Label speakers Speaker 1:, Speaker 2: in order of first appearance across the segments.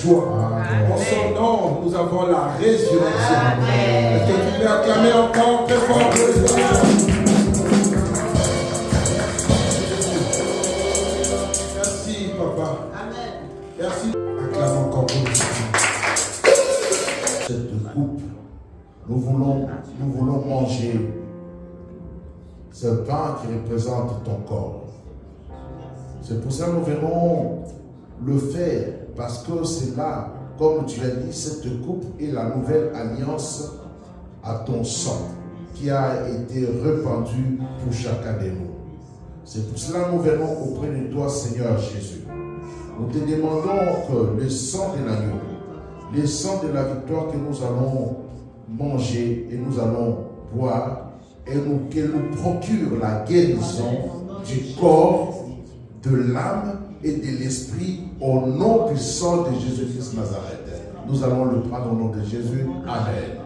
Speaker 1: joie. En son nom, nous avons la résurrection. Est-ce que tu peux acclamer encore très fort le Seigneur? Merci, papa. Amen. Merci. Acclame encore pour le Seigneur.
Speaker 2: Cette coupe, nous voulons manger ce pain qui représente ton corps. C'est pour ça que nous venons le faire, parce que c'est là, comme tu as dit, cette coupe est la nouvelle alliance à ton sang qui a été répandu pour chacun de nous. C'est pour cela que nous venons auprès de toi, Seigneur Jésus. Nous te demandons que le sang de l'agneau, le sang de la victoire que nous allons manger et nous allons boire, et qu'elle nous procure la guérison du corps, de l'âme et de l'esprit au nom puissant de Jésus-Christ Nazareth. Nous allons le prendre au nom de Jésus. Amen.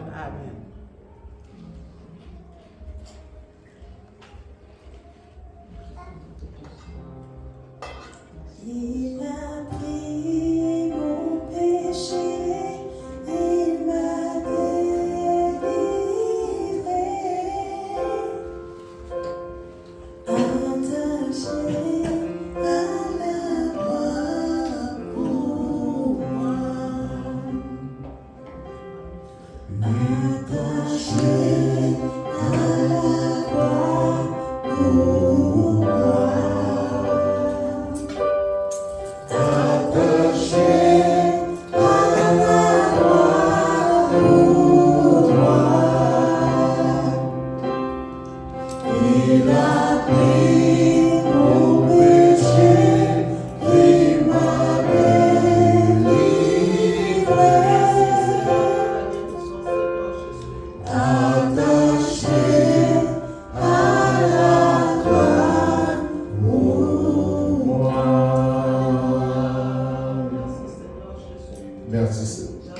Speaker 3: Il a pris mon péché, il m'a délivré, attaché à la croix pour moi, attaché à la croix pour moi.
Speaker 2: Merci Seigneur.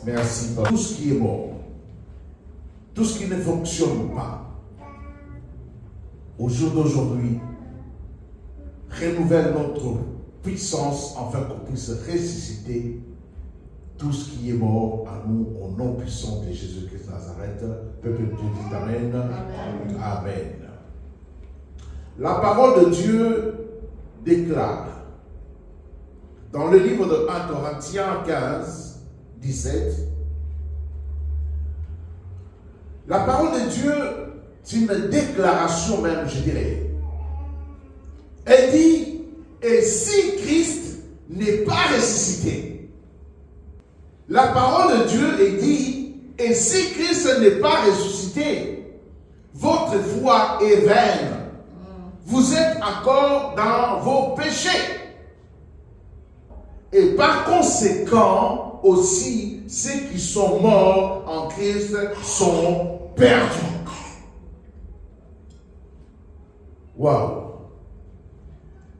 Speaker 2: Merci pour tout ce qui est mort, tout ce qui ne fonctionne pas. Au jour d'aujourd'hui, renouvelle notre puissance afin qu'on puisse ressusciter tout ce qui est mort à nous au nom puissant de Jésus-Christ Nazareth. Peuple de Dieu dit Amen. Amen. Amen. La parole de Dieu déclare dans le livre de 1 Corinthiens 15, 17, la parole de Dieu, c'est une déclaration même, je dirais. Elle dit, et si Christ n'est pas ressuscité, la parole de Dieu est dit, et si Christ n'est pas ressuscité, votre foi est vaine. Vous êtes encore dans vos péchés. Et par conséquent, aussi, ceux qui sont morts en Christ sont perdus. Waouh!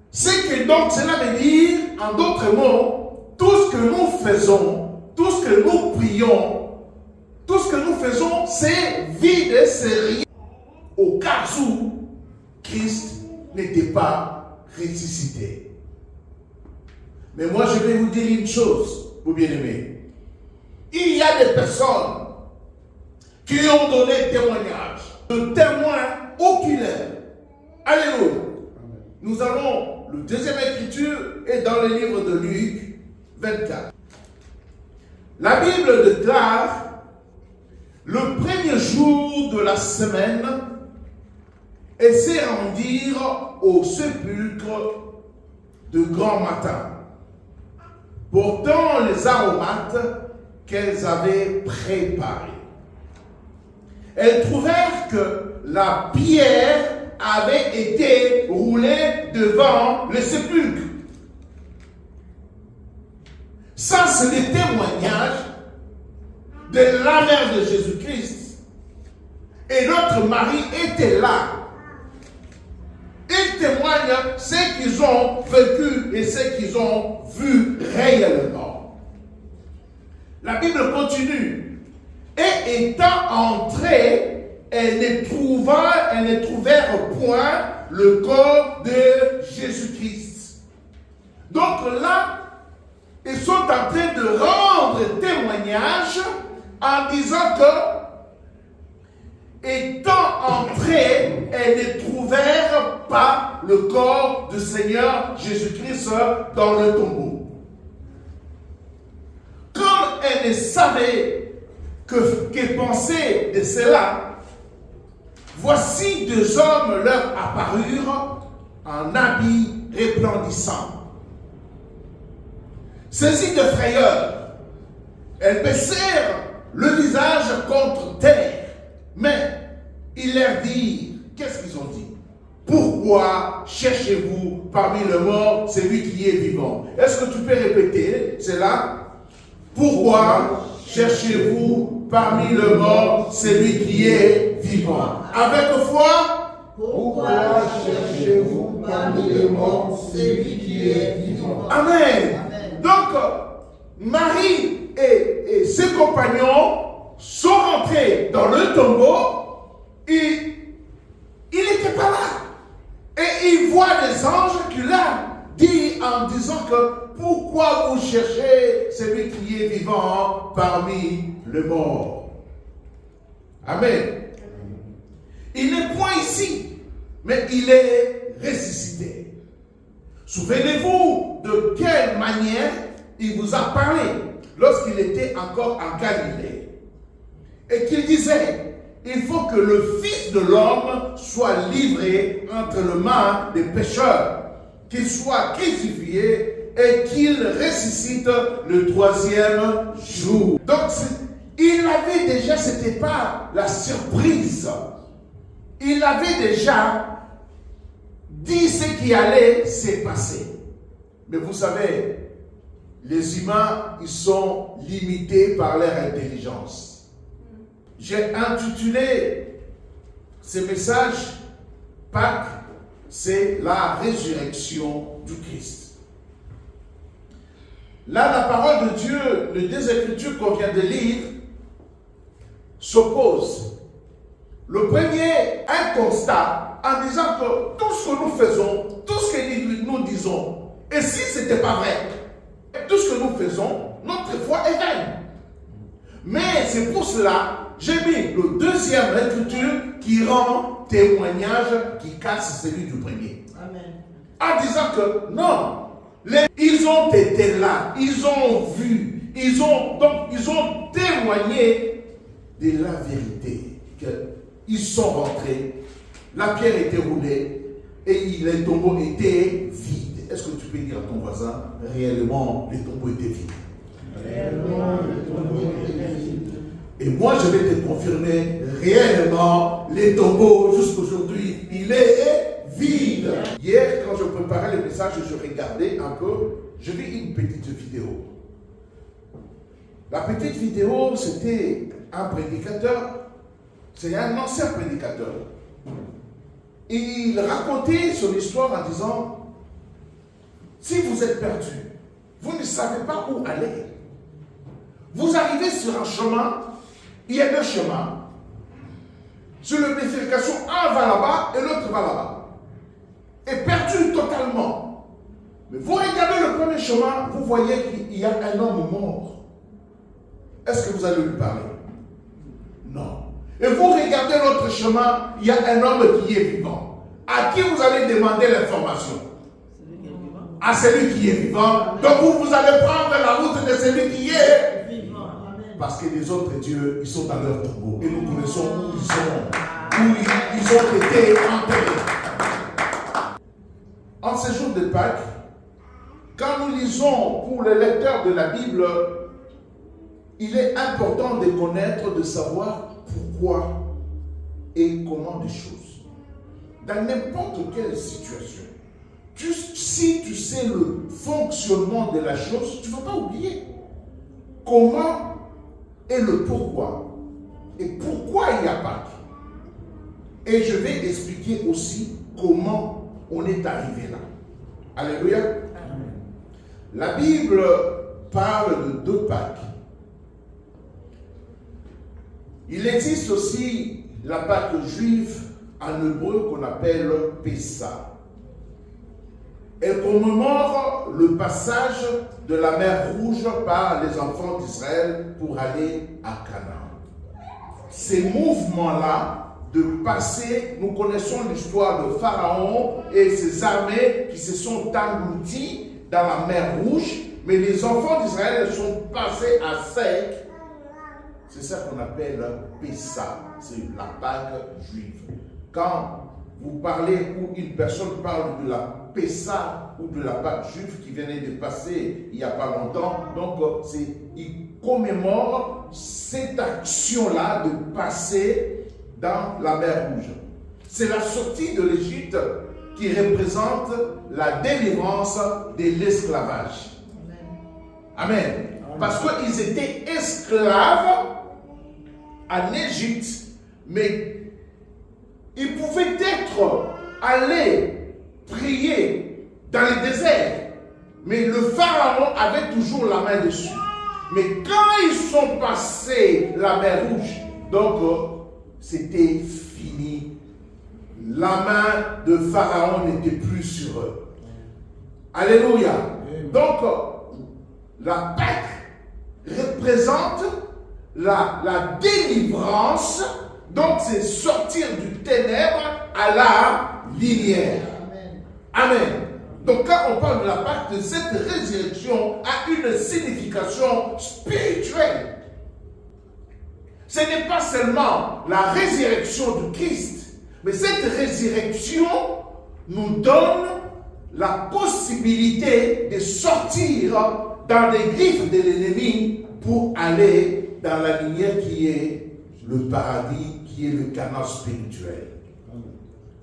Speaker 2: C'est que donc cela veut dire, en d'autres mots, tout ce que nous faisons, tout ce que nous prions, tout ce que nous faisons, c'est vide, c'est rien. Au cas où Christ n'était pas ressuscité. Mais moi, je vais vous dire une chose, vous bien-aimés. Il y a des personnes qui ont donné témoignage, de témoins oculaires. Alléluia. Nous allons, le deuxième écriture est dans le livre de Luc 24. La Bible déclare, le premier jour de la semaine, elles se rendirent au sépulcre de grand matin, portant les aromates qu'elles avaient préparés. Elles trouvèrent que la pierre avait été roulée devant le sépulcre. Ça, c'est le témoignage de la mère de Jésus-Christ. Et notre mari était là. Ils témoignent ce qu'ils ont vécu et ce qu'ils ont vu réellement. La Bible continue. Et étant entrés, elles ne trouvèrent point le corps de Jésus-Christ. Donc là, ils sont en train de rendre témoignage en disant que, étant entrés, elles ne trouvèrent pas le corps du Seigneur Jésus-Christ dans le tombeau. Comme elles ne savaient que penser de cela, voici deux hommes leur apparurent en habits resplendissants. Saisies de frayeur, elles baissèrent le visage contre terre. Mais ils leur dirent, qu'est-ce qu'ils ont dit? Pourquoi cherchez-vous parmi les morts celui qui est vivant? Est-ce que tu peux répéter cela? Pourquoi cherchez-vous parmi les morts celui qui est vivant? Avec foi?
Speaker 1: Pourquoi cherchez-vous parmi les morts celui qui est vivant?
Speaker 2: Amen. Donc, Marie et ses compagnons sont rentrés dans le tombeau et il n'était pas là. Et il voit des anges qui leur disent en disant que pourquoi vous cherchez celui qui est vivant parmi les morts? Amen. Il n'est point ici, mais il est ressuscité. Souvenez-vous de quelle manière il vous a parlé lorsqu'il était encore en Galilée. Et qu'il disait, il faut que le Fils de l'homme soit livré entre les mains des pécheurs, qu'il soit crucifié et qu'il ressuscite le troisième jour. Donc, il avait déjà, ce n'était pas la surprise. Il avait déjà dit ce qui allait se passer. Mais vous savez, les humains, ils sont limités par leur intelligence. J'ai intitulé ce message Pâques, c'est la résurrection du Christ. Là, la parole de Dieu, les deux Écritures qu'on vient de lire, s'opposent. Le premier, un constat en disant que tout ce que nous faisons, tout ce que nous disons, et si ce n'était pas vrai, tout ce que nous faisons, notre foi est vaine. Mais c'est pour cela j'ai mis le deuxième écriture qui rend témoignage, qui casse celui du premier. Amen. En disant que non, ils ont été là, ils ont vu, ils ont témoigné de la vérité, qu'ils sont rentrés, la pierre était roulée et les tombeaux étaient vides. Est-ce que tu peux dire à ton voisin, réellement, les tombeaux étaient vides? Réellement, les tombeaux étaient vides. Et moi, je vais te confirmer, réellement, les tombeaux, jusqu'aujourd'hui, il est vide. Hier, quand je préparais le message, je regardais un peu, je vis une petite vidéo. La petite vidéo, c'était un prédicateur, c'est un ancien prédicateur. Il racontait son histoire en disant, si vous êtes perdu, vous ne savez pas où aller. Vous arrivez sur un chemin, il y a deux chemins. Sur la bifurcation, un va là-bas et l'autre va là-bas. Et perdu totalement. Mais vous regardez le premier chemin, vous voyez qu'il y a un homme mort. Est-ce que vous allez lui parler? Non. Et vous regardez l'autre chemin, il y a un homme qui est vivant. À qui vous allez demander l'information? À celui qui est vivant. Donc vous allez prendre la route de celui qui est vivant. Parce que les autres dieux, ils sont dans leur tombeau. Et nous connaissons où ils sont. Où ils ont été enterrés. En ce jour de Pâques, quand nous lisons pour les lecteurs de la Bible, il est important de connaître, de savoir pourquoi et comment des choses. Dans n'importe quelle situation, si tu sais le fonctionnement de la chose, tu ne vas pas oublier comment et le pourquoi. Et pourquoi il y a Pâques. Et je vais expliquer aussi comment on est arrivé là. Alléluia. Amen. La Bible parle de deux Pâques. Il existe aussi la Pâque juive en hébreu qu'on appelle Pessa. elle commémore le passage de la mer Rouge par les enfants d'Israël pour aller à Canaan. Ces mouvements-là de passer, nous connaissons l'histoire de Pharaon et ses armées qui se sont englouties dans la mer Rouge, mais les enfants d'Israël sont passés à sec. C'est ça qu'on appelle Pessah, c'est la Pâque juive. Quand vous parlez ou une personne parle de la Pessah ou de la Pâque juive qui venait de passer il n'y a pas longtemps, donc il commémore cette action-là de passer dans la mer Rouge. C'est la sortie de l'Égypte qui représente la délivrance de l'esclavage. Amen. Parce qu'ils étaient esclaves en Égypte, mais ils pouvaient être allés prier dans le désert, mais le pharaon avait toujours la main dessus. Mais quand ils sont passés la mer Rouge, donc c'était fini. La main de pharaon n'était plus sur eux. Alléluia. Donc la Pâque représente la délivrance. Donc c'est sortir du ténèbre à la lumière. Amen. Donc quand on parle de la Pâque, cette résurrection a une signification spirituelle. Ce n'est pas seulement la résurrection du Christ, mais cette résurrection nous donne la possibilité de sortir dans les griffes de l'ennemi pour aller dans la lumière qui est le paradis, qui est le Canaan spirituel.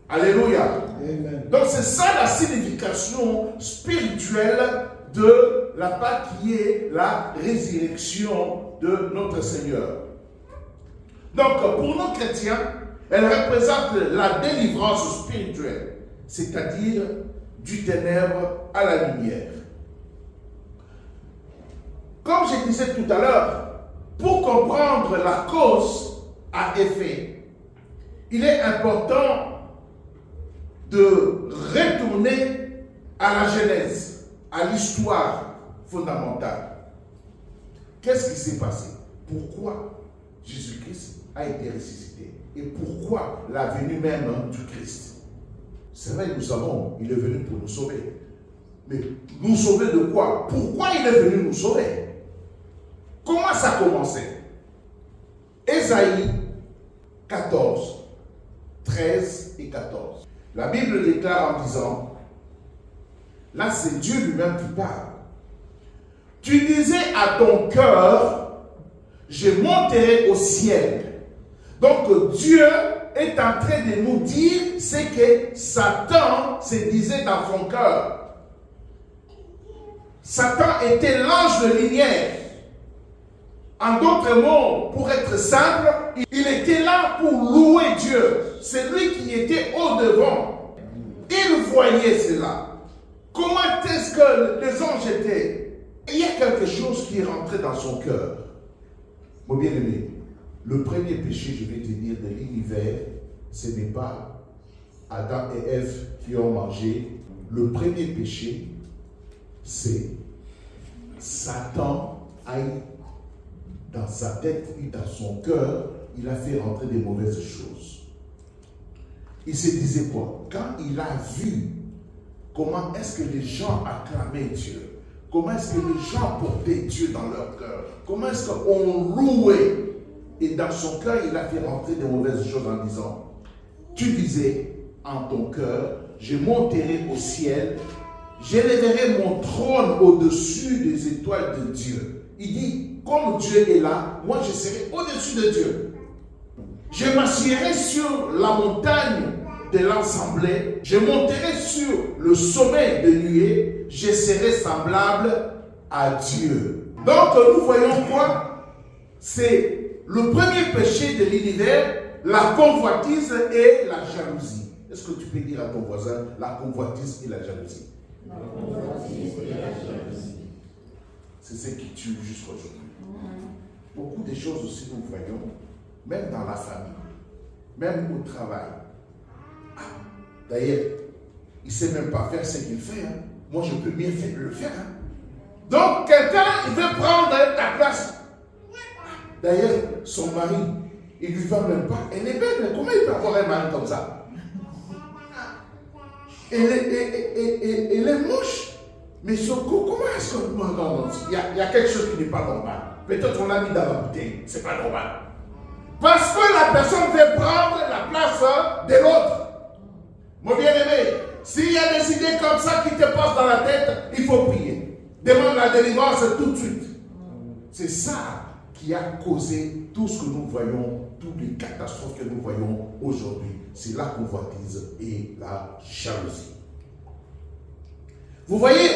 Speaker 2: Alléluia. Amen. Donc c'est ça la signification spirituelle de la Pâque, qui est la résurrection de notre Seigneur. Donc pour nos chrétiens, elle représente la délivrance spirituelle, c'est-à-dire du ténèbre à la lumière. Comme je disais tout à l'heure, pour comprendre la cause à effet, il est important de retourner à la Genèse, à l'histoire fondamentale. Qu'est-ce qui s'est passé? Pourquoi Jésus-Christ a été ressuscité? Et pourquoi la venue même du Christ? C'est vrai, nous savons, il est venu pour nous sauver. Mais nous sauver de quoi? Pourquoi il est venu nous sauver? Comment ça a commencé? Ésaïe 14, 13 et 14. La Bible déclare en disant, là c'est Dieu lui-même qui parle. Tu disais à ton cœur, je monterai au ciel. Donc Dieu est en train de nous dire ce que Satan se disait dans son cœur. Satan était l'ange de lumière. En d'autres mots, pour être simple, il était là pour louer Dieu. C'est lui qui était au-devant. Il voyait cela. Comment est-ce que les anges étaient? Il y a quelque chose qui est rentré dans son cœur. Mon bien-aimé, le premier péché, je vais te dire, de l'univers, ce n'est pas Adam et Ève qui ont mangé. Le premier péché, c'est Satan a eu dans sa tête et dans son cœur, il a fait rentrer des mauvaises choses. Il se disait quoi? Quand il a vu comment est-ce que les gens acclamaient Dieu, comment est-ce que les gens portaient Dieu dans leur cœur, comment est-ce qu'on louait, et dans son cœur, il a fait rentrer des mauvaises choses en disant, tu disais en ton cœur, je monterai au ciel, j'élèverai mon trône au-dessus des étoiles de Dieu. Il dit, comme Dieu est là, moi je serai au-dessus de Dieu. Je m'assierai sur la montagne de l'assemblée, je monterai sur le sommet de nuée, je serai semblable à Dieu. Donc nous voyons quoi? C'est le premier péché de l'univers, la convoitise et la jalousie. Est-ce que tu peux dire à ton voisin la convoitise et la jalousie? La convoitise et la jalousie. C'est ce qui tue jusqu'à aujourd'hui. Beaucoup de choses aussi nous voyons, même dans la famille, même au travail. D'ailleurs, il ne sait même pas faire ce qu'il fait. Hein. Moi, je peux mieux le faire. Hein. Donc, quelqu'un, il veut prendre ta place. D'ailleurs, son mari, il ne lui va même pas. Elle est belle, mais comment il peut avoir un mari comme ça? Elle est moche. Mais comment est-ce que il y a quelque chose qui n'est pas normal. Peut-être on l'a mis dans la bouteille. C'est pas normal. Parce que la personne veut prendre la place de l'autre. Mon bien-aimé, s'il y a des idées comme ça qui te passent dans la tête, il faut prier. Demande la délivrance tout de suite. C'est ça qui a causé tout ce que nous voyons, toutes les catastrophes que nous voyons aujourd'hui. C'est la convoitise et la jalousie. Vous voyez,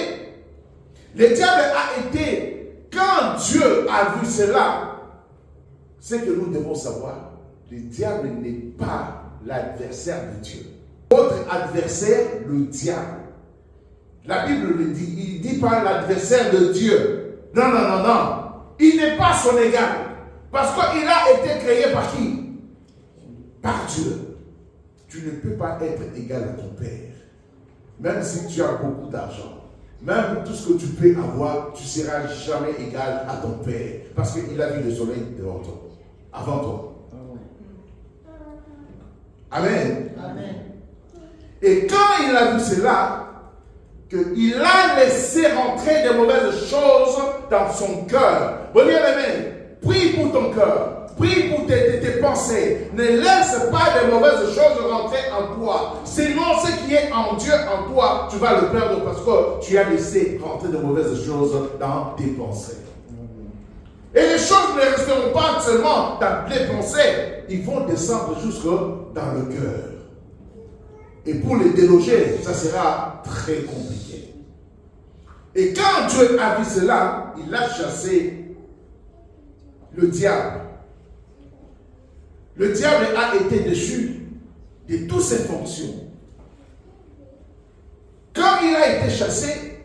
Speaker 2: le diable a été, quand Dieu a vu cela, c'est que nous devons savoir, le diable n'est pas l'adversaire de Dieu. Votre adversaire, le diable. La Bible le dit, il ne dit pas l'adversaire de Dieu. Non, non, non, non. Il n'est pas son égal. Parce qu'il a été créé par qui? Par Dieu. Tu ne peux pas être égal à ton Père. Même si tu as beaucoup d'argent. Même tout ce que tu peux avoir, tu ne seras jamais égal à ton Père. Parce qu'il a vu le soleil devant toi. Avant toi. Amen. Amen. Et quand il a vu cela, qu'il a laissé rentrer des mauvaises choses dans son cœur. Bon bien-aimé, prie pour ton cœur, prie pour tes pensées. Ne laisse pas des mauvaises choses rentrer en toi. Sinon, ce qui est en Dieu, en toi, tu vas le perdre parce que tu as laissé rentrer de mauvaises choses dans tes pensées. Et les choses ne resteront pas seulement dans les pensées, ils vont descendre jusque dans le cœur. Et pour les déloger, ça sera très compliqué. Et quand Dieu a vu cela, il a chassé le diable. Le diable a été déchu de toutes ses fonctions. Quand il a été chassé,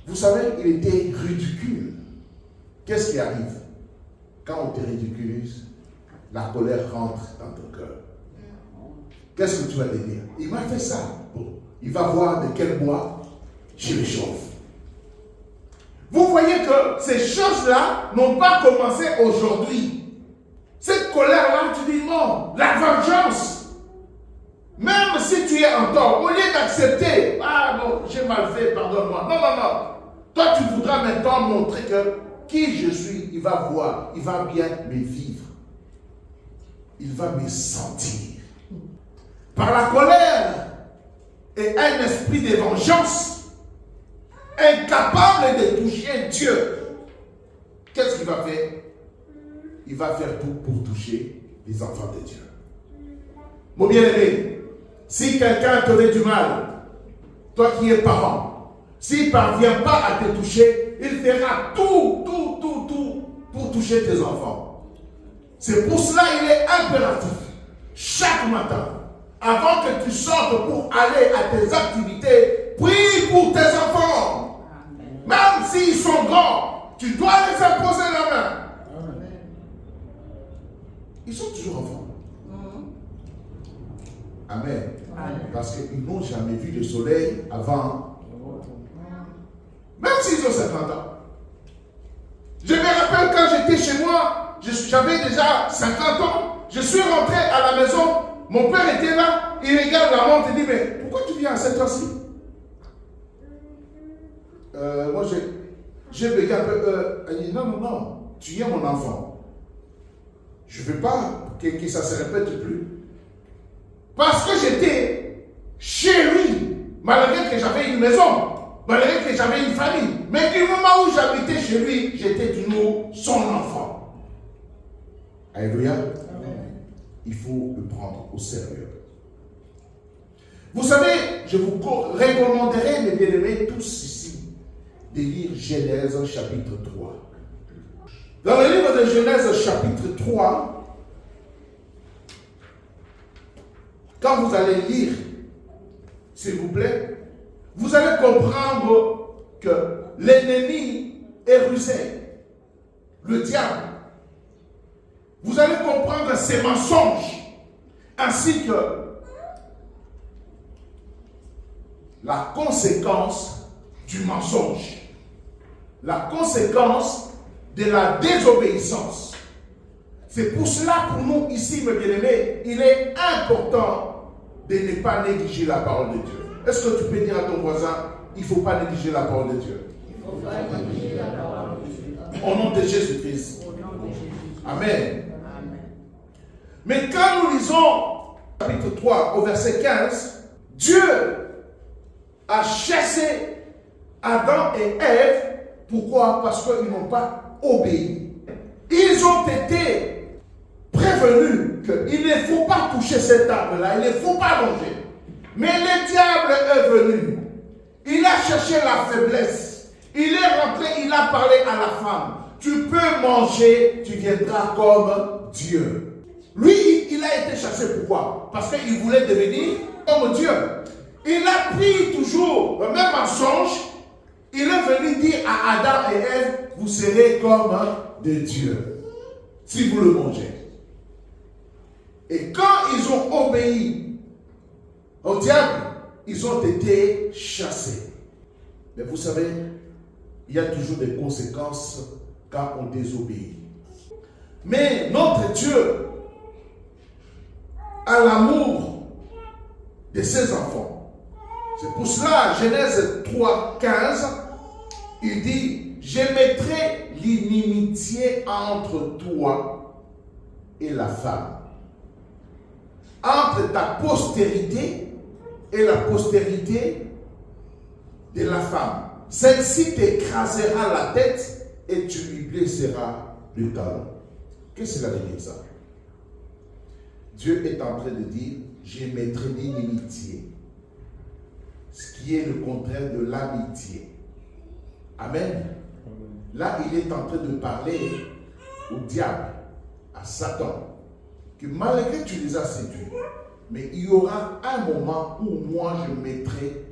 Speaker 2: vous savez, il était ridicule. Qu'est-ce qui arrive? Quand on te ridiculise, la colère rentre dans ton cœur. Qu'est-ce que tu vas lui dire? Il m'a fait ça. Bon, il va voir de quel bois je le chauffe. Vous voyez que ces choses-là n'ont pas commencé aujourd'hui. Cette colère-là, tu dis non, la vengeance. Même si tu es en tort, au lieu d'accepter, ah non, j'ai mal fait, pardonne-moi. Non, non, non. Toi, tu voudras maintenant montrer que qui je suis, il va voir, il va bien me vivre. Il va me sentir. Par la colère et un esprit de vengeance, incapable de toucher Dieu, qu'est-ce qu'il va faire? Il va faire tout pour toucher les enfants de Dieu. Mon bien-aimé, si quelqu'un te fait du mal, toi qui es parent, s'il ne parvient pas à te toucher, il fera tout pour toucher tes enfants. C'est pour cela qu'il est impératif, chaque matin, avant que tu sortes pour aller à tes activités, prie pour tes enfants. Amen. Même s'ils sont grands, tu dois les faire poser la main. Amen. Ils sont toujours enfants. Amen. Amen. Parce qu'ils n'ont jamais vu le soleil avant. Même s'ils ont 50 ans. Je me rappelle quand j'étais chez moi, j'avais déjà 50 ans, je suis rentré à la maison. Mon père était là, il regarde la montre et dit, mais pourquoi tu viens à cette heure-ci? Moi, j'ai bégayé un peu. Elle dit, non, non, non, tu es mon enfant. Je ne veux pas que ça se répète plus. Parce que j'étais chez lui, malgré que j'avais une maison, malgré que j'avais une famille. Mais du moment où j'habitais chez lui, j'étais toujours son enfant. Alléluia. Il faut le prendre au sérieux. Vous savez, je vous recommanderai, mes bien-aimés, tous ici, de lire Genèse chapitre 3. Dans le livre de Genèse chapitre 3, quand vous allez lire, s'il vous plaît, vous allez comprendre que l'ennemi est rusé, le diable. Vous allez comprendre ses mensonges, ainsi que la conséquence du mensonge. La conséquence de la désobéissance. C'est pour cela, pour nous ici, mes bien-aimés, il est important de ne pas négliger la parole de Dieu. Est-ce que tu peux dire à ton voisin, il ne faut pas négliger la parole de Dieu? Il ne faut pas négliger la parole de Dieu. Au nom de Jésus-Christ. Amen. Mais quand nous lisons chapitre 3 au verset 15, Dieu a chassé Adam et Ève. Pourquoi? Parce qu'ils n'ont pas obéi. Ils ont été prévenus qu'il ne faut pas toucher cet arbre-là, il ne faut pas manger. Mais le diable est venu. Il a cherché la faiblesse. Il est rentré, il a parlé à la femme. Tu peux manger, tu viendras comme Dieu. Lui, il a été chassé. Pourquoi? Parce qu'il voulait devenir comme Dieu. Il a pris toujours le même mensonge. Il est venu dire à Adam et Ève, vous serez comme de Dieu, si vous le mangez. Et quand ils ont obéi au diable, ils ont été chassés. Mais vous savez, il y a toujours des conséquences quand on désobéit. Mais notre Dieu a l'amour de ses enfants. C'est pour cela, Genèse 3, 15, il dit, je mettrai l'inimitié entre toi et la femme, entre ta postérité et la postérité de la femme. Celle-ci t'écrasera la tête et tu lui blesseras le talon. Qu'est-ce que cela veut dire ça? Dieu est en train de dire, je mettrai l'inimitié, ce qui est le contraire de l'amitié. Amen. Là, il est en train de parler au diable, à Satan, que malgré que tu les as séduits, mais il y aura un moment où moi je mettrai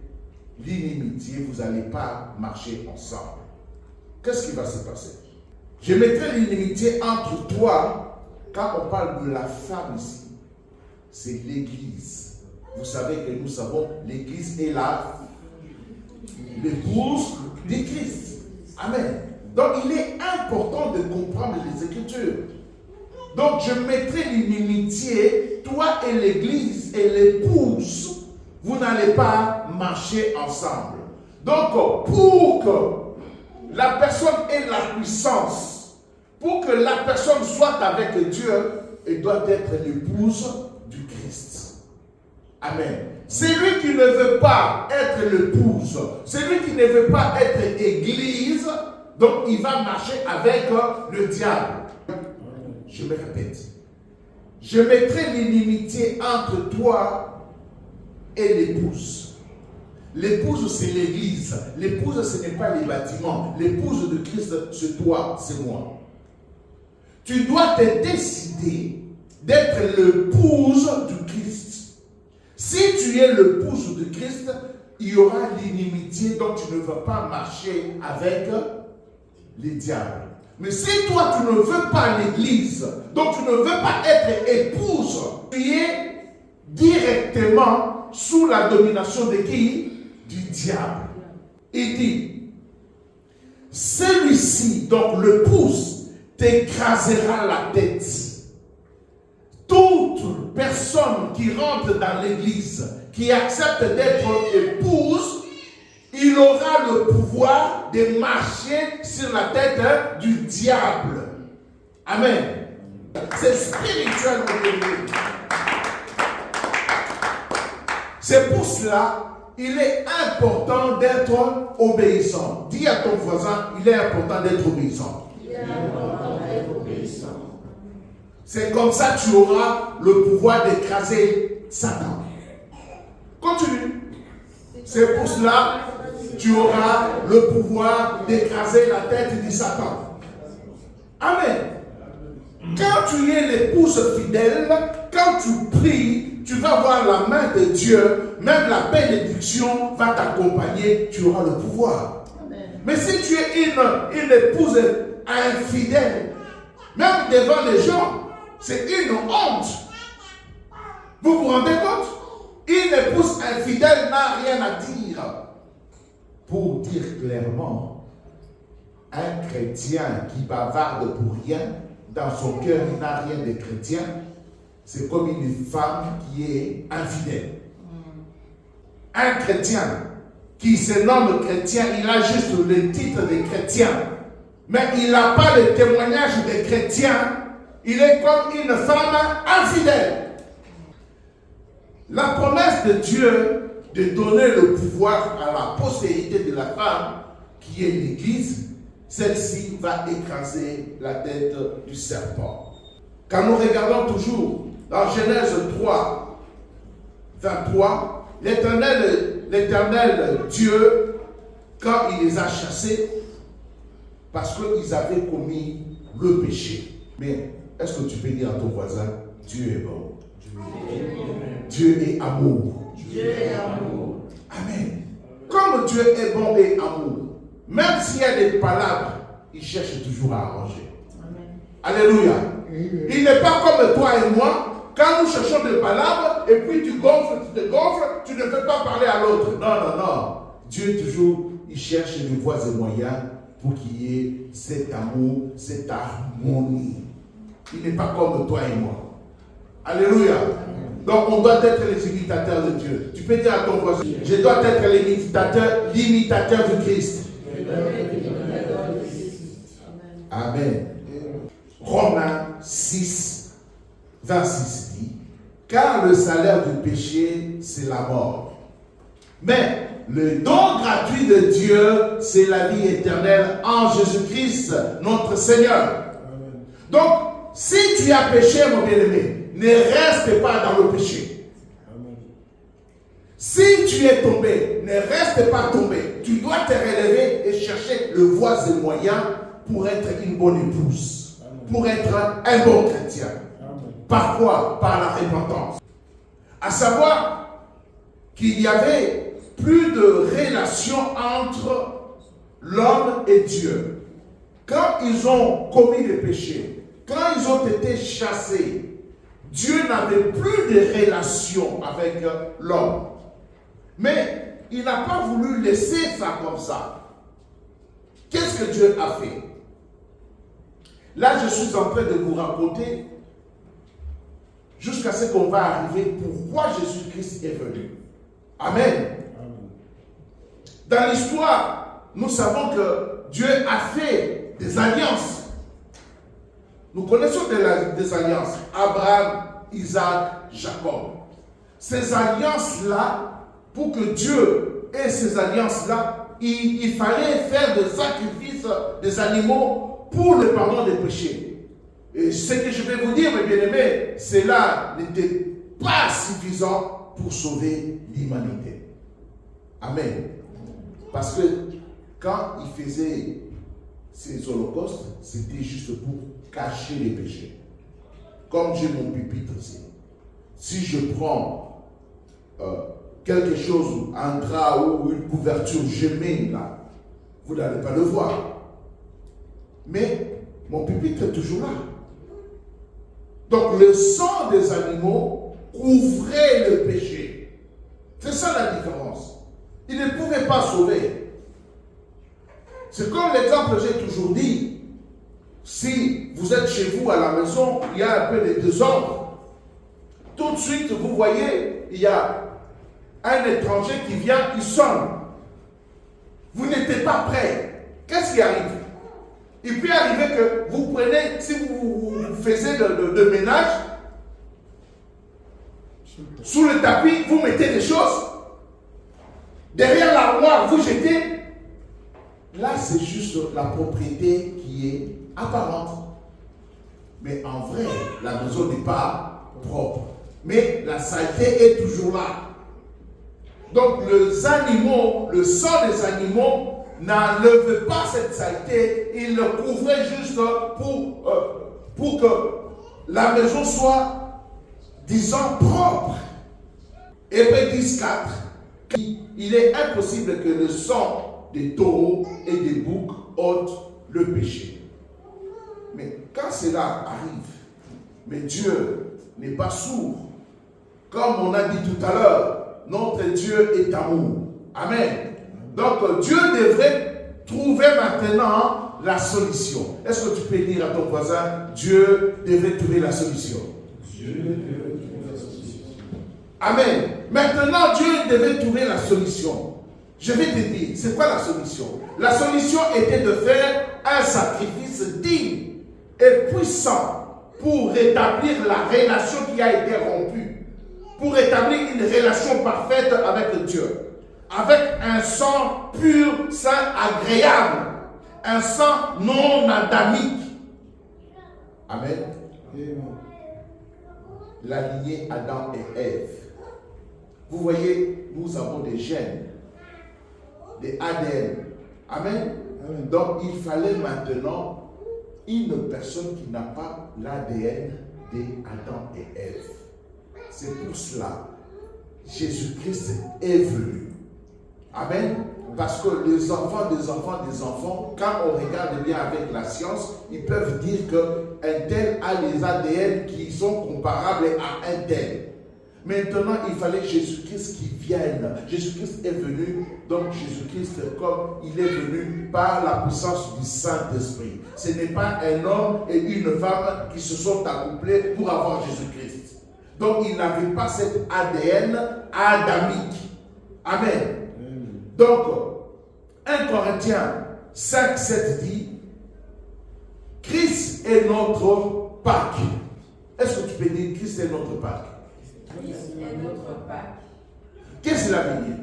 Speaker 2: l'inimitié, vous n'allez pas marcher ensemble. Qu'est-ce qui va se passer? Je mettrai l'inimitié entre toi. Quand on parle de la femme ici, c'est l'église. Vous savez que nous savons, l'église est là, l'épouse du Christ. Amen. Donc il est important de comprendre les Écritures. Donc je mettrai l'inimitié, toi et l'église et l'épouse, vous n'allez pas marcher ensemble. Donc pour que la personne ait la puissance, pour que la personne soit avec Dieu, elle doit être l'épouse du Christ. Amen. Celui qui ne veut pas être l'épouse, celui qui ne veut pas être église, donc il va marcher avec le diable. Je me répète. Je mettrai l'inimitié entre toi et l'épouse. L'épouse, c'est l'église. L'épouse, ce n'est pas les bâtiments. L'épouse de Christ, c'est toi, c'est moi. Tu dois te décider d'être l'épouse du Christ. Si tu es l'épouse de Christ, il y aura l'inimitié, donc tu ne vas pas marcher avec les diables. Mais si toi tu ne veux pas l'église, donc tu ne veux pas être épouse, tu es directement sous la domination de qui? Du diable. Il dit, celui-ci, donc l'épouse, t'écrasera la tête. Toute personne qui rentre dans l'église, qui accepte d'être épouse, il aura le pouvoir de marcher sur la tête du diable. Amen. C'est spirituel. C'est pour cela il est important d'être obéissant. Dis à ton voisin, il est important d'être obéissant. C'est comme ça que tu auras le pouvoir d'écraser Satan. Continue. C'est pour cela que tu auras le pouvoir d'écraser la tête de Satan. Amen. Quand tu es l'épouse fidèle, quand tu pries, tu vas voir la main de Dieu, même la bénédiction va t'accompagner, tu auras le pouvoir. Amen. Mais si tu es une épouse infidèle, même devant les gens, c'est une honte. Vous vous rendez compte? Une épouse infidèle n'a rien à dire. clairement, un chrétien qui bavarde pour rien, dans son cœur il n'a rien de chrétien, c'est comme une femme qui est infidèle. Un chrétien qui se nomme chrétien, il a juste le titre de chrétien, mais il n'a pas le témoignage de chrétien, il est comme une femme infidèle. La promesse de Dieu de donner le pouvoir à la postérité de la femme, qui est l'Église, celle-ci va écraser la tête du serpent. Quand nous regardons toujours dans Genèse 3, 23, l'Éternel Dieu, quand il les a chassés, parce qu'ils avaient commis le péché. Mais est-ce que tu peux dire à ton voisin, Dieu est bon? Dieu est amour.
Speaker 4: Dieu est amour.
Speaker 2: Amen. Comme Dieu est bon et amour, même s'il y a des palabres, il cherche toujours à arranger.
Speaker 4: Amen.
Speaker 2: Alléluia. Il n'est pas comme toi et moi, quand nous cherchons des palabres, et puis tu gonfles, tu te gonfles, tu ne peux pas parler à l'autre. Non, non, non. Dieu toujours, il cherche des voies et moyens pour qu'il y ait cet amour, cette harmonie. Il n'est pas comme toi et moi. Alléluia. Donc on doit être les imitateurs de Dieu. Tu peux dire à ton voisin, je dois être l'imitateur du Christ. Amen. Romains 6, 26 dit, car le salaire du péché, c'est la mort. Mais le don gratuit de Dieu, c'est la vie éternelle en Jésus-Christ, notre Seigneur. Donc, si tu as péché, mon bien-aimé, ne reste pas dans le péché. Si tu es tombé, ne reste pas tombé. Tu dois te relever et chercher le voies et moyens pour être une bonne épouse, pour être un bon chrétien. Par quoi? Par la repentance. À savoir qu'il y avait plus de relation entre l'homme et Dieu. Quand ils ont commis des péchés, quand ils ont été chassés, Dieu n'avait plus de relation avec l'homme. Mais il n'a pas voulu laisser ça comme ça. Qu'est-ce que Dieu a fait? Là, je suis en train de vous raconter jusqu'à ce qu'on va arriver pourquoi Jésus-Christ est venu. Amen. Dans l'histoire, nous savons que Dieu a fait des alliances. Nous connaissons des alliances. Abraham, Isaac, Jacob. Ces alliances-là, pour que Dieu ait ces alliances-là, il fallait faire des sacrifices des animaux pour le pardon des péchés. Et ce que je vais vous dire, mes bien-aimés, cela n'était pas suffisant pour sauver l'humanité. Amen. Parce que quand il faisait ces holocaustes, c'était juste pour cacher les péchés. Comme j'ai mon pupitre ici. Si je prends quelque chose, un drap ou une couverture, je mets là, vous n'allez pas le voir. Mais mon pupitre est toujours là. Donc le sang des animaux couvrait le péché. C'est ça la différence. Il ne pouvait pas sauver. C'est comme l'exemple que j'ai toujours dit. Si vous êtes chez vous à la maison, il y a un peu de désordre. Tout de suite, vous voyez, il y a un étranger qui vient, il sonne. Vous n'êtes pas prêt. Qu'est-ce qui arrive? Il peut arriver que vous prenez, si vous faisiez de ménage, sous le tapis, vous mettez des choses. Derrière l'armoire, vous jetez. Là, c'est juste la propriété qui est apparente. Mais en vrai, la maison n'est pas propre. Mais la saleté est toujours là. Donc, les animaux, le sang des animaux n'enlevait pas cette saleté. Il le couvrait juste pour que la maison soit, disons, propre. Hébreux 10:4. Il est impossible que le sang des taureaux et des boucs ôte le péché. Mais quand cela arrive, mais Dieu n'est pas sourd. Comme on a dit tout à l'heure, notre Dieu est amour. Amen. Donc Dieu devrait trouver maintenant la solution. Est-ce que tu peux dire à ton voisin, Dieu devait trouver la solution? Dieu devait trouver la solution. Amen. Maintenant, Dieu devait trouver la solution. Je vais te dire, c'est quoi la solution? La solution était de faire un sacrifice digne et puissant pour rétablir la relation qui a été rompue, pour rétablir une relation parfaite avec Dieu, avec un sang pur, saint, agréable, un sang non adamique. Amen. La lignée Adam et Ève. Vous voyez, nous avons des gènes, des ADN. Amen. Amen. Donc, il fallait maintenant une personne qui n'a pas l'ADN d'Adam et Ève. C'est pour cela Jésus-Christ est venu. Amen. Parce que les enfants des enfants des enfants, quand on regarde bien avec la science, ils peuvent dire qu'un tel a les ADN qui sont comparables à un tel. Maintenant, il fallait Jésus-Christ qui vienne. Jésus-Christ est venu, donc Jésus-Christ, comme il est venu par la puissance du Saint-Esprit. Ce n'est pas un homme et une femme qui se sont accouplés pour avoir Jésus-Christ. Donc, il n'avait pas cet ADN adamique. Amen. Donc, 1 Corinthiens 5, 7 dit, Christ est notre Pâque. Est-ce que tu peux dire Christ est notre Pâque?
Speaker 4: Christ est notre Pâque.
Speaker 2: Qu'est-ce que cela veut dire?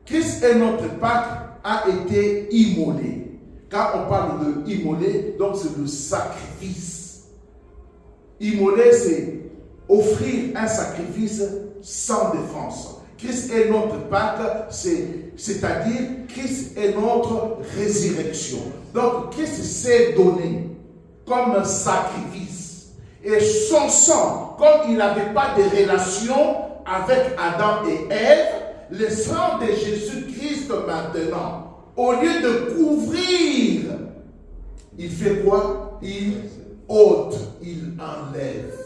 Speaker 2: Christ est notre Pâque a été immolé. Quand on parle de immoler, donc c'est le sacrifice. Immoler, c'est offrir un sacrifice sans défense. Christ est notre Pâque, c'est-à-dire Christ est notre résurrection. Donc Christ s'est donné comme un sacrifice. Et son sang, comme il n'avait pas de relation avec Adam et Ève, le sang de Jésus-Christ maintenant, au lieu de couvrir, il fait quoi? Il ôte, il enlève.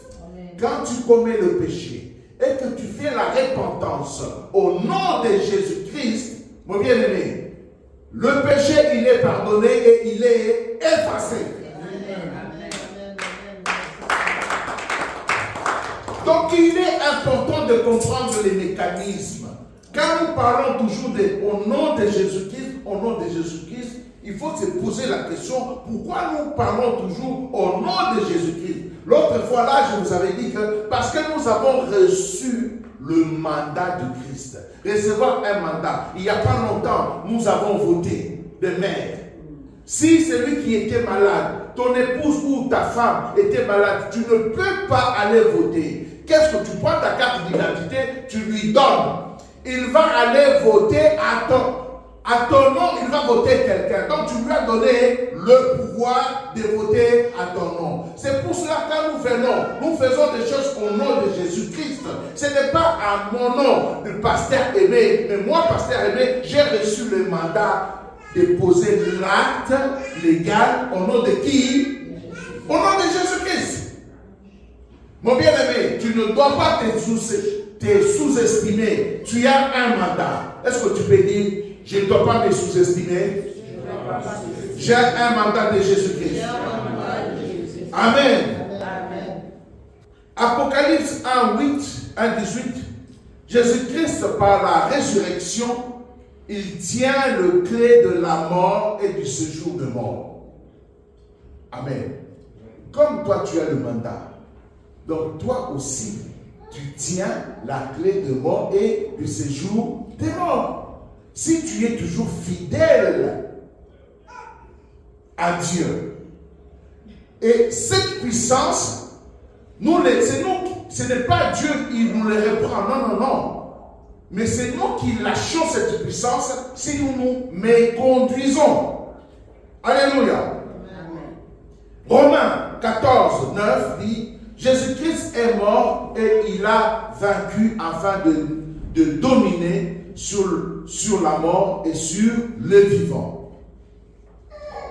Speaker 2: Quand tu commets le péché et que tu fais la repentance au nom de Jésus-Christ, mon bien-aimé, le péché il est pardonné et il est effacé. Donc il est important de comprendre les mécanismes. Quand nous parlons toujours au nom de Jésus-Christ, il faut se poser la question, pourquoi nous parlons toujours au nom de Jésus-Christ? L'autre fois là, je vous avais dit que parce que nous avons reçu le mandat de Christ. Recevoir un mandat. Il n'y a pas longtemps, nous avons voté de maire. Si celui qui était malade, ton épouse ou ta femme était malade, tu ne peux pas aller voter. Qu'est-ce que tu prends ta carte d'identité, tu lui donnes. Il va aller voter à ton nom, il va voter quelqu'un. Donc tu lui as donné le pouvoir de voter à ton nom. C'est pour cela que quand nous venons, nous faisons des choses au nom de Jésus-Christ. Ce n'est pas à mon nom de pasteur Aimé, mais moi, pasteur Aimé, j'ai reçu le mandat de poser l'acte légal au nom de qui? Au nom de Jésus-Christ. Mon bien-aimé, tu ne dois pas te sous-estimer. Tu as un mandat. Est-ce que tu peux dire, je ne dois pas me sous-estimer? J'ai un mandat de Jésus-Christ. Amen. Apocalypse 1:8, 1:18. Jésus-Christ, par la résurrection, il tient le clé de la mort et du séjour de mort. Amen. Comme toi, tu as le mandat. Donc toi aussi, tu tiens la clé de mort et du séjour des morts. Si tu es toujours fidèle à Dieu, et cette puissance, ce n'est pas Dieu qui nous le reprend, non. Mais c'est nous qui lâchons cette puissance si nous nous méconduisons. Alléluia. Romains 14, 9 dit, Jésus-Christ est mort et il a vaincu afin de dominer sur la mort et sur le vivant.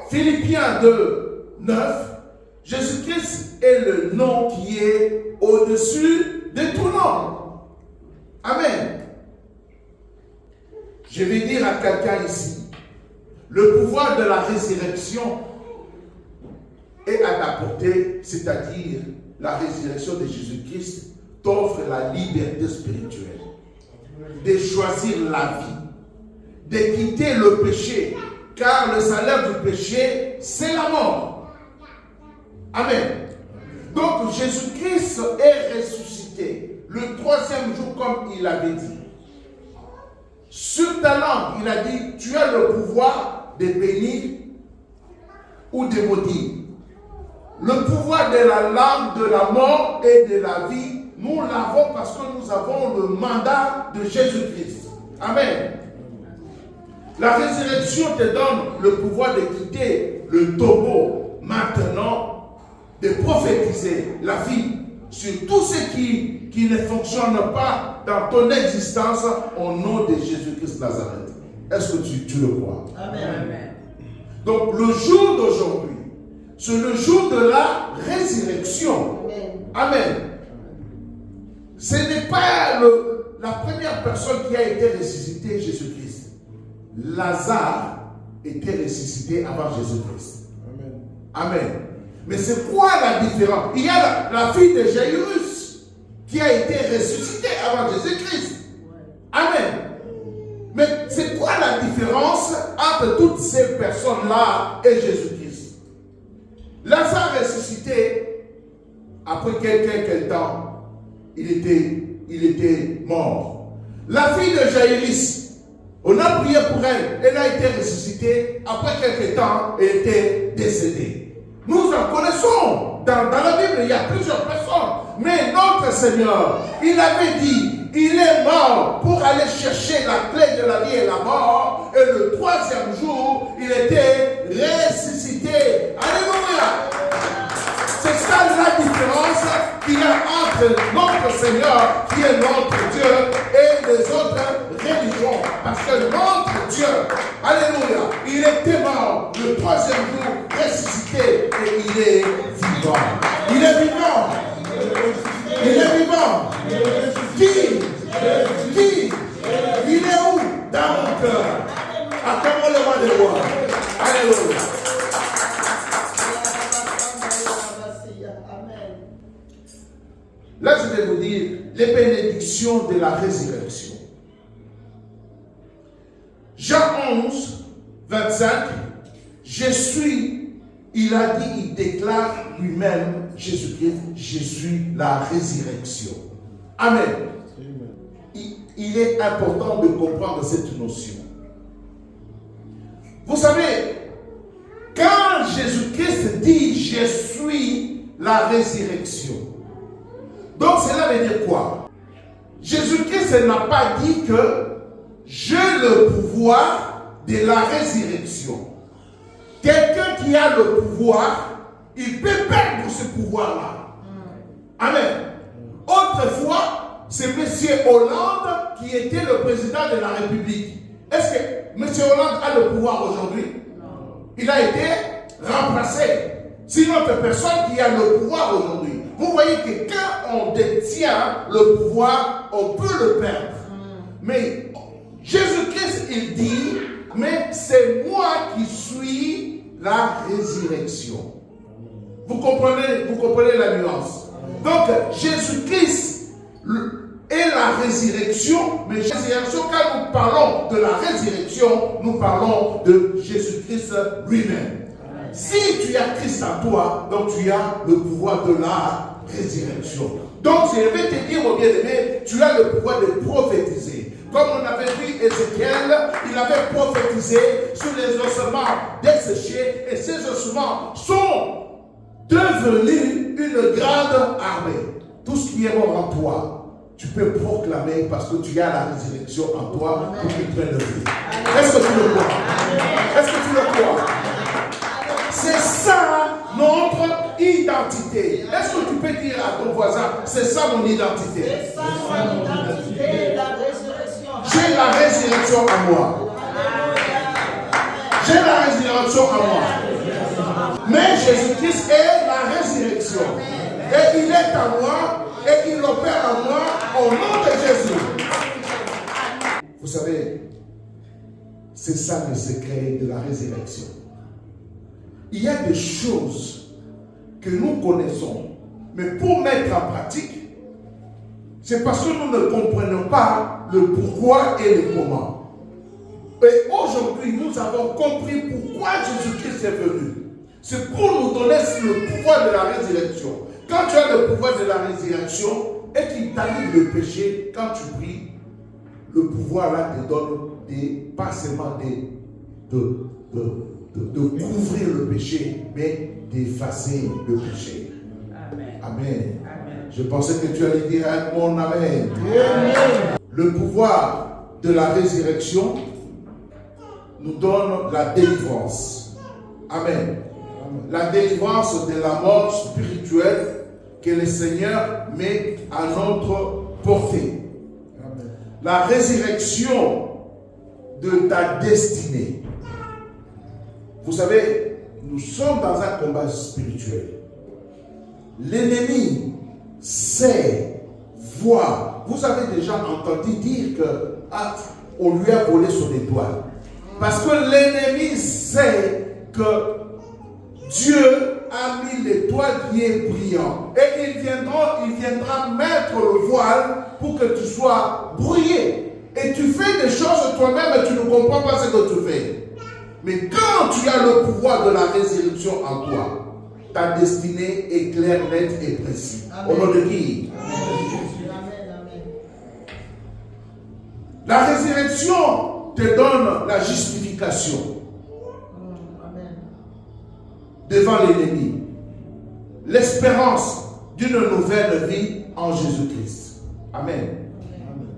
Speaker 2: Philippiens 2, 9, Jésus-Christ est le nom qui est au-dessus de tout nom. Amen. Je vais dire à quelqu'un ici, Le pouvoir de la résurrection est à ta portée, c'est-à-dire la résurrection de Jésus-Christ t'offre la liberté spirituelle de choisir la vie, de quitter le péché, car le salaire du péché, c'est la mort. Amen. Donc Jésus-Christ est ressuscité le 3e jour comme il avait dit. Sur ta langue, il a dit, tu as le pouvoir de bénir ou de maudire. Le pouvoir de la langue, de la mort et de la vie, nous l'avons parce que nous avons le mandat de Jésus-Christ. Amen. La résurrection te donne le pouvoir de quitter le tombeau maintenant, de prophétiser la vie sur tout ce qui ne fonctionne pas dans ton existence au nom de Jésus-Christ Nazareth. Est-ce que tu le crois?
Speaker 4: Amen.
Speaker 2: Donc le jour d'aujourd'hui, c'est le jour de la résurrection. Amen. Ce n'est pas la première personne qui a été ressuscitée, Jésus-Christ. Lazare était ressuscité avant Jésus-Christ. Amen. Mais c'est quoi la différence? Il y a la fille de Jairus qui a été ressuscitée avant Jésus-Christ. Amen. Mais c'est quoi la différence entre toutes ces personnes-là et Jésus-Christ? Lazare ressuscité, après quelques temps, il était mort. La fille de Jairus, on a prié pour elle, elle a été ressuscitée, après quelques temps, elle était décédée. Nous en connaissons, dans la Bible, il y a plusieurs personnes, mais notre Seigneur, il avait dit, il est mort pour aller chercher la clé de la vie et la mort, et le 3e jour, il était ressuscité. Alléluia! C'est ça la différence qu'il y a entre notre Seigneur, qui est notre Dieu, et les autres religions. Parce que notre Dieu, alléluia, il était mort le 3e jour, ressuscité, et il est vivant. Il est vivant. Il est vivant. Qui? Il est où? Dans mon cœur. Acclamons le roi des rois. Alléluia. Là, je vais vous dire les bénédictions de la résurrection. Jean 11, 25, il a dit, il déclare lui-même, Jésus-Christ, je suis la résurrection. Amen. Il est important de comprendre cette notion. Vous savez, quand Jésus-Christ dit, je suis la résurrection, donc cela veut dire quoi? Jésus-Christ n'a pas dit que j'ai le pouvoir de la résurrection. Quelqu'un qui a le pouvoir, il peut perdre ce pouvoir-là. Amen. Autrefois, c'est M. Hollande qui était le président de la République. Est-ce que M. Hollande a le pouvoir aujourd'hui? Non. Il a été remplacé. C'est une autre personne qui a le pouvoir aujourd'hui. Vous voyez que quand on détient le pouvoir, on peut le perdre. Mais Jésus-Christ, il dit, mais c'est moi qui suis la résurrection. Vous comprenez la nuance. Donc, Jésus-Christ est la résurrection, mais résurrection, quand nous parlons de la résurrection, nous parlons de Jésus-Christ lui-même. Si tu as Christ en toi, donc tu as le pouvoir de la résurrection. Donc, je vais te dire, mon bien-aimé, tu as le pouvoir de prophétiser. Comme on avait vu Ézéchiel, il avait prophétisé sur les ossements desséchés, et ces ossements sont devenus une grande armée. Tout ce qui est mort en toi, tu peux proclamer parce que tu as la résurrection en toi pour qu'il prenne le vie. Est-ce que tu le crois? Est-ce que tu le crois? C'est ça notre identité. Est-ce que tu peux dire à ton voisin, c'est ça mon identité?
Speaker 3: C'est ça mon identité, la résurrection.
Speaker 2: J'ai la résurrection en moi. J'ai la résurrection en moi. Mais Jésus-Christ est la résurrection. Et il est en moi et il opère en moi au nom de Jésus. Vous savez, C'est ça le secret de la résurrection. Il y a des choses que nous connaissons, mais pour mettre en pratique, c'est parce que nous ne comprenons pas le pourquoi et le comment. Et aujourd'hui, nous avons compris pourquoi Jésus-Christ est venu. C'est pour nous donner le pouvoir de la résurrection. Quand tu as le pouvoir de la résurrection et qu'il t'arrive le péché, quand tu pries, le pouvoir là te donne pas seulement de couvrir le péché, mais d'effacer le péché.
Speaker 3: Amen.
Speaker 2: Amen.
Speaker 3: Amen.
Speaker 2: Je pensais que tu allais dire mon amen. Amen. Le pouvoir de la résurrection nous donne la délivrance. Amen. La délivrance de la mort spirituelle que le Seigneur met à notre portée. Amen. La résurrection de ta destinée. Vous savez, nous sommes dans un combat spirituel. L'ennemi sait, voit. Vous avez déjà entendu dire qu'on lui a volé son étoile. Parce que l'ennemi sait que Dieu a mis l'étoile qui est brillante. Et il viendra mettre le voile pour que tu sois brouillé. Et tu fais des choses toi-même et tu ne comprends pas ce que tu fais. Mais quand tu as le pouvoir de la résurrection en toi, ta destinée est claire, nette et précise. Au nom de qui?
Speaker 3: Amen.
Speaker 2: La résurrection te donne la justification devant l'ennemi. L'espérance d'une nouvelle vie en Jésus-Christ. Amen.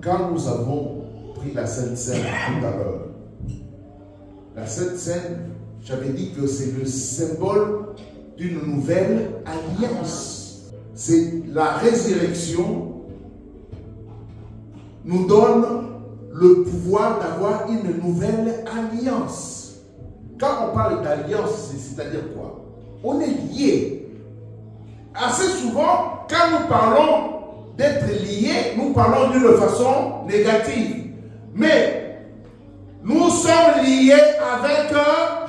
Speaker 2: Quand nous avons pris la Sainte Seine tout à l'heure, la Sainte Seine, j'avais dit que c'est le symbole d'une nouvelle alliance. C'est la résurrection nous donne le pouvoir d'avoir une nouvelle alliance. Quand on parle d'alliance, c'est-à-dire quoi? On est lié. Assez souvent, quand nous parlons d'être liés, nous parlons d'une façon négative. Mais nous sommes liés avec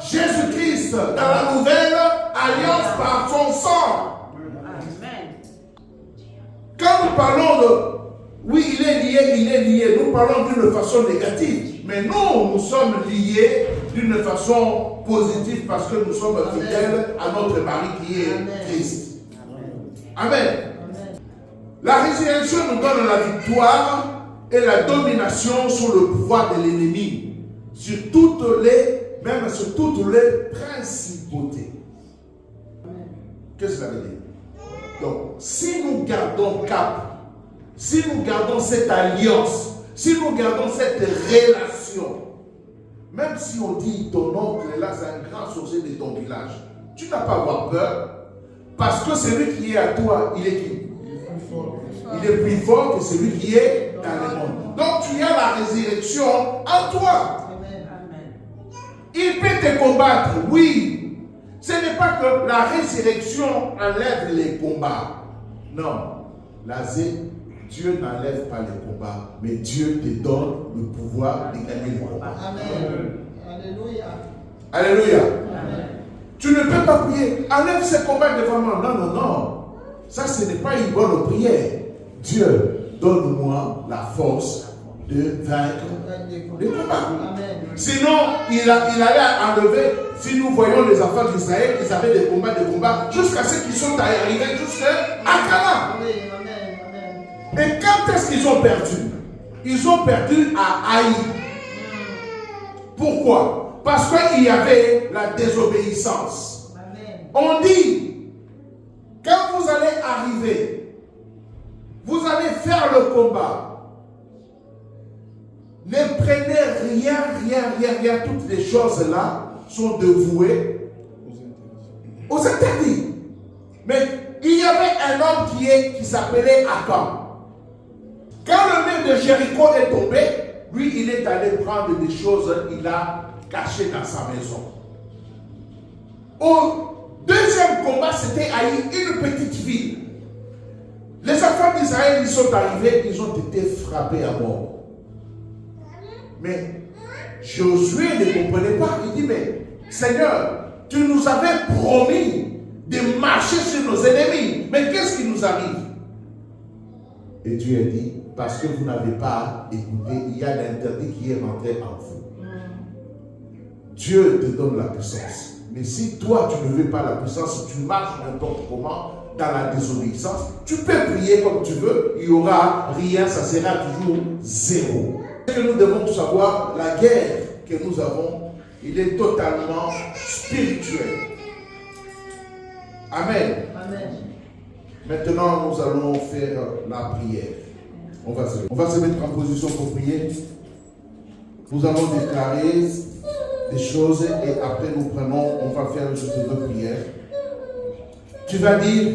Speaker 2: Jésus-Christ dans la nouvelle alliance par son sang.
Speaker 3: Amen.
Speaker 2: Quand nous parlons de oui, il est lié, nous parlons d'une façon négative. Mais nous sommes liés d'une façon positive parce que nous sommes fidèles à notre mari qui est Christ. Amen. La résurrection nous donne la victoire et la domination sur le pouvoir de l'ennemi, sur toutes les principautés. Qu'est-ce que ça veut dire? Donc, si nous gardons cap, si nous gardons cette alliance, si nous gardons cette relation, même si on dit ton oncle est là, c'est un grand sorcier de ton village, tu n'as pas à avoir peur, parce que celui qui est à toi, il est qui? Il est plus fort que celui qui est dans le monde. Donc tu as la résurrection en toi. Il peut te combattre, oui. Ce n'est pas que la résurrection enlève les combats. Non. Dieu n'enlève pas les combats, mais Dieu te donne le pouvoir de gagner les combats.
Speaker 3: Amen. Alléluia.
Speaker 2: Alléluia.
Speaker 3: Amen.
Speaker 2: Tu ne peux pas prier. Enlève ces combats devant moi. Non. Ça, ce n'est pas une bonne prière. Dieu, donne-moi la force de vaincre les combats.
Speaker 3: Amen.
Speaker 2: Sinon, il allait enlever. Si nous voyons les enfants d'Israël, ils avaient des combats, jusqu'à ceux qui sont arrivés jusqu'à Canaan. Et quand est-ce qu'ils ont perdu? Ils ont perdu à Haï. Pourquoi? Parce qu'il y avait la désobéissance. Amen. On dit, quand vous allez arriver, vous allez faire le combat. Ne prenez rien. Toutes les choses là sont dévouées aux interdits. Mais il y avait un homme qui s'appelait Akam. Quand le mur de Jéricho est tombé, lui, il est allé prendre des choses, il a caché dans sa maison. Au deuxième combat, c'était Haï, une petite ville. Les enfants d'Israël, ils sont arrivés, ils ont été frappés à mort. Mais Josué ne comprenait pas. Il dit, mais Seigneur, tu nous avais promis de marcher sur nos ennemis. Mais qu'est-ce qui nous arrive? Et Dieu a dit, parce que vous n'avez pas écouté, il y a l'interdit qui est rentré en vous. Dieu te donne la puissance. Mais si toi, tu ne veux pas la puissance, si tu marches n'importe comment, dans la désobéissance, tu peux prier comme tu veux, il n'y aura rien, ça sera toujours zéro. Ce que nous devons savoir, la guerre que nous avons, il est totalement spirituel. Amen.
Speaker 3: Amen.
Speaker 2: Maintenant, nous allons faire la prière. On va se mettre en position pour prier. Nous allons déclarer des choses et après on va faire juste 2 prières. Tu vas dire,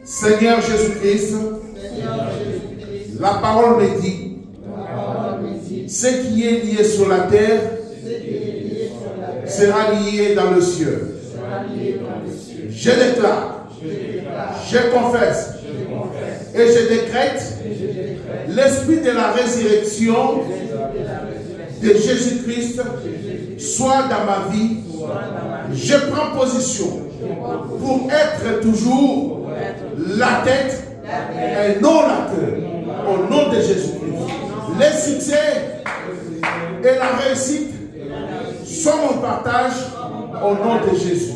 Speaker 2: Seigneur Jésus-Christ, la parole me dit, ce qui est lié sur la terre sera lié dans le ciel. Je déclare, je confesse et je décrète l'esprit de la résurrection de Jésus-Christ soit dans ma vie. Je prends position pour être toujours la tête et non la queue. Au nom de Jésus-Christ. Les succès et la réussite sont mon partage au nom de Jésus.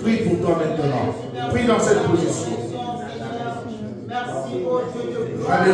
Speaker 2: Prie pour toi maintenant. Prie dans cette position.
Speaker 3: Merci, oh Dieu.
Speaker 2: Alléluia.